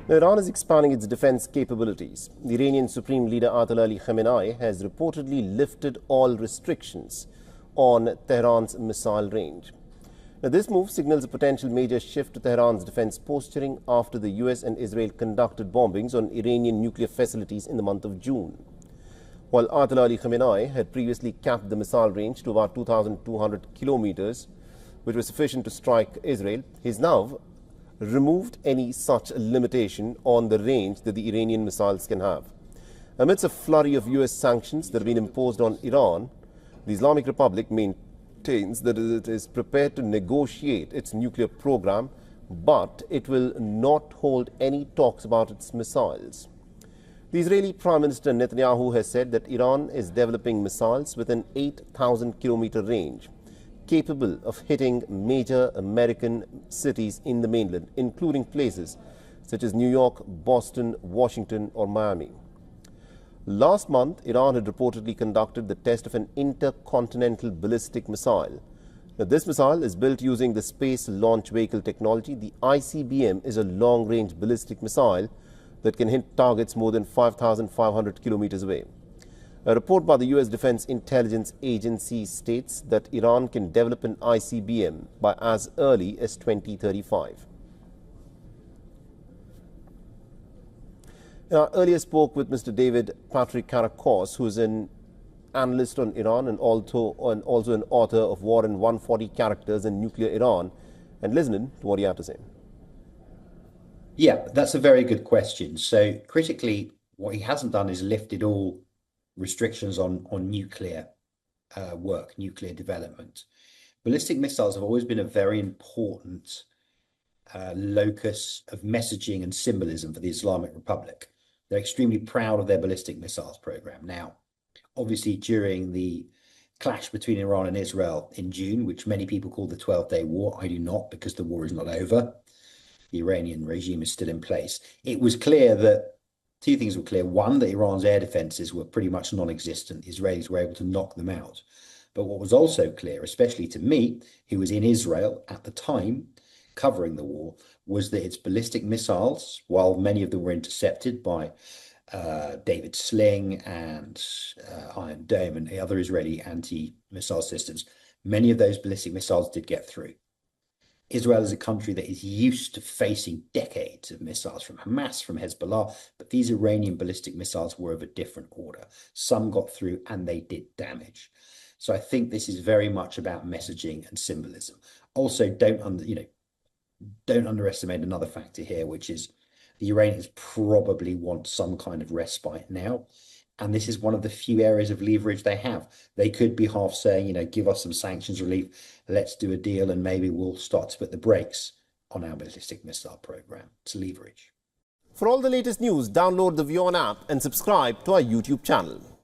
Now, Iran is expanding its defense capabilities. The Iranian Supreme Leader Ayatollah Ali Khamenei has reportedly lifted all restrictions on Tehran's missile range. Now, this move signals a potential major shift to Tehran's defense posturing after the US and Israel conducted bombings on Iranian nuclear facilities in the month of June. While Ayatollah Ali Khamenei had previously capped the missile range to about 2,200 kilometers, which was sufficient to strike Israel, he's now removed any such limitation on the range that the Iranian missiles can have. Amidst a flurry of US sanctions that have been imposed on Iran, the Islamic Republic maintains that it is prepared to negotiate its nuclear program, but it will not hold any talks about its missiles. The Israeli Prime Minister Netanyahu has said that Iran is developing missiles with an 8,000-kilometer range, capable of hitting major American cities in the mainland, including places such as New York, Boston, Washington, or Miami. Last month, Iran had reportedly conducted the test of an intercontinental ballistic missile. Now, this missile is built using the Space Launch Vehicle technology. The ICBM is a long-range ballistic missile that can hit targets more than 5,500 kilometers away. A report by the US Defense Intelligence Agency states that Iran can develop an ICBM by as early as 2035. I earlier spoke with Mr. David Patrick Karakos, who is an analyst on Iran and also an author of War in 140 Characters and Nuclear Iran, and listening to what he had to say. Yeah, that's a very good question. So critically, what he hasn't done is lifted all restrictions on nuclear work, nuclear development. Ballistic missiles have always been a very important locus of messaging and symbolism for the Islamic Republic. They're extremely proud of their ballistic missiles program. Now, obviously, during the clash between Iran and Israel in June, which many people call the 12-day war, I do not, because the war is not over. The Iranian regime is still in place. It was clear that two things were clear. One, that Iran's air defenses were pretty much non-existent. The Israelis were able to knock them out. But what was also clear, especially to me, who was in Israel at the time, covering the war, was that its ballistic missiles, while many of them were intercepted by David Sling and Iron Dome and the other Israeli anti-missile systems, many of those ballistic missiles did get through. Israel is a country that is used to facing decades of missiles from Hamas, from Hezbollah, but these Iranian ballistic missiles were of a different order. Some got through and they did damage. So I think this is very much about messaging and symbolism. Also, don't underestimate another factor here, which is the Iranians probably want some kind of respite now. And this is one of the few areas of leverage they have. They could be half saying, give us some sanctions relief, let's do a deal, and maybe we'll start to put the brakes on our ballistic missile program. It's leverage. For all the latest news, download the WION app and subscribe to our YouTube channel.